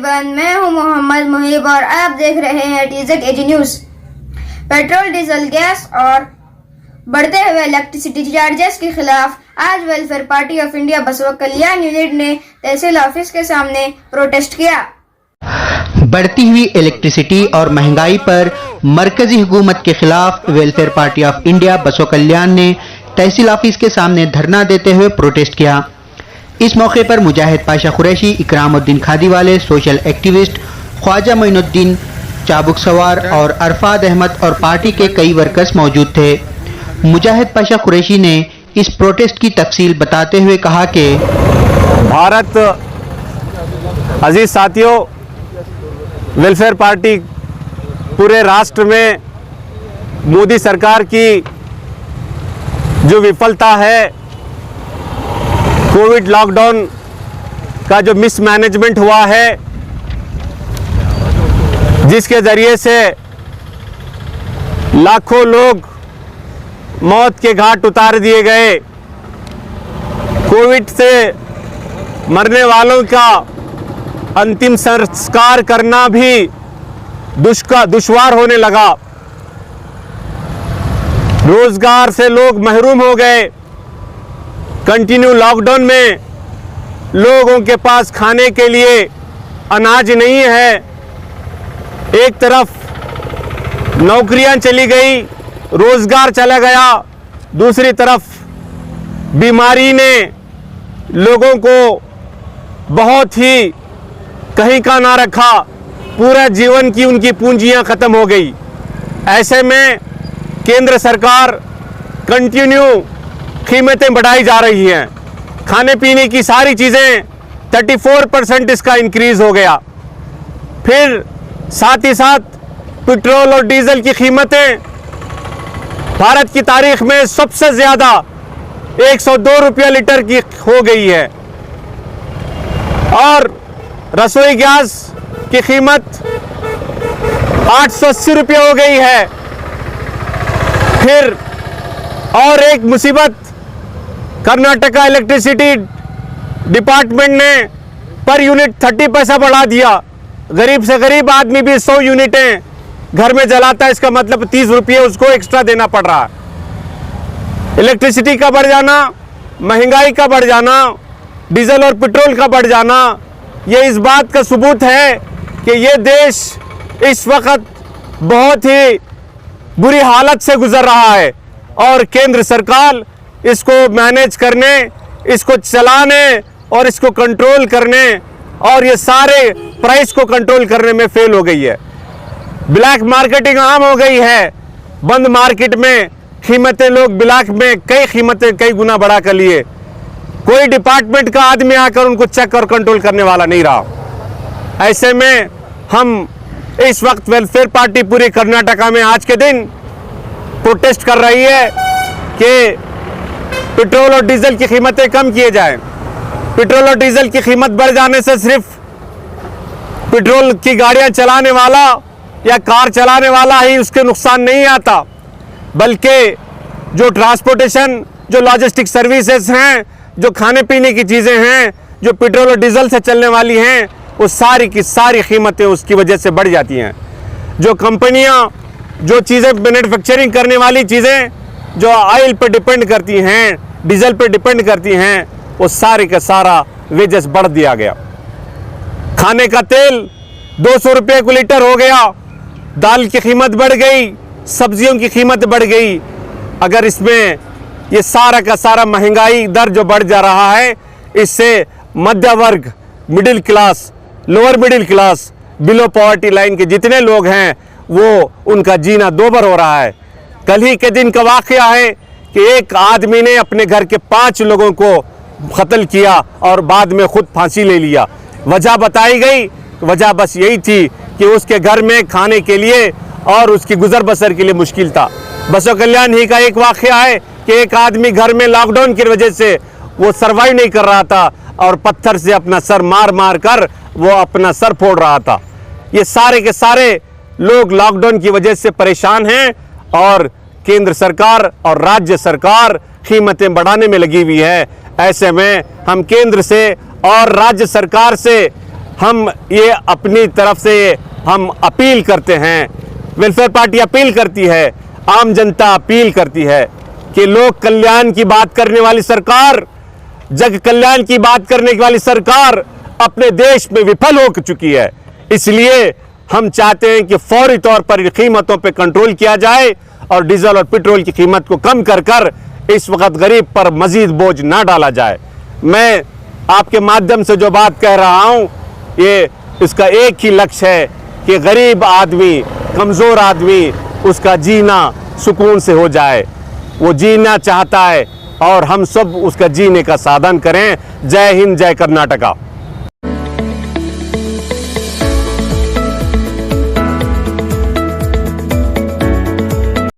Everyone, मैं हूं मोहम्मद मुहिब और आप देख रहे हैं TZ AG news. Petrol, diesel, gas और बढ़ते हुए इलेक्ट्रिसिटी चार्जेस के खिलाफ आज वेलफेयर पार्टी ऑफ इंडिया बसवा कल्याण यूनिट ने तहसील ऑफिस के सामने प्रोटेस्ट किया। बढ़ती हुई इलेक्ट्रिसिटी और महंगाई पर मरकजी हुकूमत के खिलाफ वेलफेयर पार्टी ऑफ इंडिया बसवा कल्याण ने तहसील ऑफिस के सामने धरना देते हुए प्रोटेस्ट किया। इस मौके पर मुजाहिद पाशा कुरैशी, इकरामुद्दीन खादीवाले, सोशल एक्टिविस्ट ख्वाजा मोइनुद्दीन चाबुक सवार और अरफाद अहमद और पार्टी के कई वर्कर्स मौजूद थे। मुजाहिद पाशा कुरैशी ने इस प्रोटेस्ट की तफसील बताते हुए कहा कि भारत अजीज साथियों, वेलफेयर पार्टी पूरे राष्ट्र में मोदी सरकार की जो विफलता है, कोविड लॉकडाउन का जो मिसमैनेजमेंट हुआ है, जिसके ज़रिए से लाखों लोग मौत के घाट उतार दिए गए, कोविड से मरने वालों का अंतिम संस्कार करना भी दुश्वार होने लगा, रोजगार से लोग महरूम हो गए। कंटिन्यू लॉकडाउन में लोगों के पास खाने के लिए अनाज नहीं है। एक तरफ नौकरियां चली गई, रोजगार चला गया, दूसरी तरफ बीमारी ने लोगों को बहुत ही कहीं का ना रखा, पूरा जीवन की उनकी पूंजियां खत्म हो गई। ऐसे में केंद्र सरकार कंटिन्यू कीमतें बढ़ाई जा रही हैं। खाने पीने की सारी चीज़ें 34% इसका इंक्रीज हो गया। फिर साथ ही साथ पेट्रोल और डीजल की कीमतें भारत की तारीख में सबसे ज़्यादा 102 रुपया लीटर की हो गई है और रसोई गैस की कीमत 880 रुपया हो गई है। फिर और एक मुसीबत, कर्नाटका इलेक्ट्रिसिटी डिपार्टमेंट ने पर यूनिट 30 पैसा बढ़ा दिया। गरीब से गरीब आदमी भी 100 यूनिटें घर में जलाता है, इसका मतलब 30 रुपये उसको एक्स्ट्रा देना पड़ रहा है। इलेक्ट्रिसिटी का बढ़ जाना, महंगाई का बढ़ जाना, डीजल और पेट्रोल का बढ़ जाना, ये इस बात का सबूत है कि ये देश इस वक्त बहुत ही बुरी हालत से गुजर रहा है और केंद्र सरकार इसको मैनेज करने, इसको चलाने और इसको कंट्रोल करने और ये सारे प्राइस को कंट्रोल करने में फेल हो गई है। ब्लैक मार्केटिंग आम हो गई है। बंद मार्केट में कीमतें लोग ब्लैक में कई गुना बढ़ा कर लिए। कोई डिपार्टमेंट का आदमी आकर उनको चेक और कंट्रोल करने वाला नहीं रहा। ऐसे में हम इस वक्त वेलफेयर पार्टी पूरी कर्नाटका में आज के दिन प्रोटेस्ट कर रही है कि पेट्रोल और डीजल की कीमतें कम किए जाएं। पेट्रोल और डीजल की कीमत बढ़ जाने से सिर्फ पेट्रोल की गाड़ियां चलाने वाला या कार चलाने वाला ही उसके नुकसान नहीं आता, बल्कि जो ट्रांसपोर्टेशन, जो लॉजिस्टिक सर्विसेज हैं, जो खाने पीने की चीज़ें हैं, जो पेट्रोल और डीजल से चलने वाली हैं, वो सारी की सारी कीमतें उसकी वजह से बढ़ जाती हैं। जो कंपनियां जो चीज़ें मैन्युफैक्चरिंग करने वाली चीज़ें जो ऑयल पर डिपेंड करती हैं, डीजल पर डिपेंड करती हैं, वो सारे का सारा वेजेस बढ़ दिया गया। खाने का तेल 200 रुपये को लीटर हो गया, दाल की कीमत बढ़ गई, सब्जियों की कीमत बढ़ गई। अगर इसमें ये सारा का सारा महंगाई दर जो बढ़ जा रहा है, इससे मध्य वर्ग, middle class, lower middle class, below poverty line के जितने लोग हैं वो उनका जीना दोबर हो रहा है। कल ही के दिन का वाकया है कि एक आदमी ने अपने घर के 5 लोगों को कत्ल किया और बाद में खुद फांसी ले लिया। वजह बताई गई, वजह बस यही थी कि उसके घर में खाने के लिए और उसकी गुजर बसर के लिए मुश्किल था। बसवा कल्याण ही का एक वाकया है कि एक आदमी घर में लॉकडाउन की वजह से वो सर्वाइव नहीं कर रहा था और पत्थर से अपना सर मार मार कर वो अपना सर फोड़ रहा था। ये सारे के सारे लोग लॉकडाउन की वजह से परेशान हैं और केंद्र सरकार और राज्य सरकार कीमतें बढ़ाने में लगी हुई है। ऐसे में हम केंद्र से और राज्य सरकार से हम ये अपनी तरफ से हम अपील करते हैं, वेलफेयर पार्टी अपील करती है, आम जनता अपील करती है कि लोक कल्याण की बात करने वाली सरकार, जग कल्याण की बात करने वाली सरकार अपने देश में विफल हो चुकी है। इसलिए हम चाहते हैं कि फौरी तौर पर कीमतों पर कंट्रोल किया जाए और डीजल और पेट्रोल की कीमत को कम कर इस वक्त गरीब पर मजीद बोझ ना डाला जाए। मैं आपके माध्यम से जो बात कह रहा हूं, ये इसका एक ही लक्ष्य है कि गरीब आदमी, कमज़ोर आदमी, उसका जीना सुकून से हो जाए। वो जीना चाहता है और हम सब उसका जीने का साधन करें। जय हिंद, जय कर्नाटका।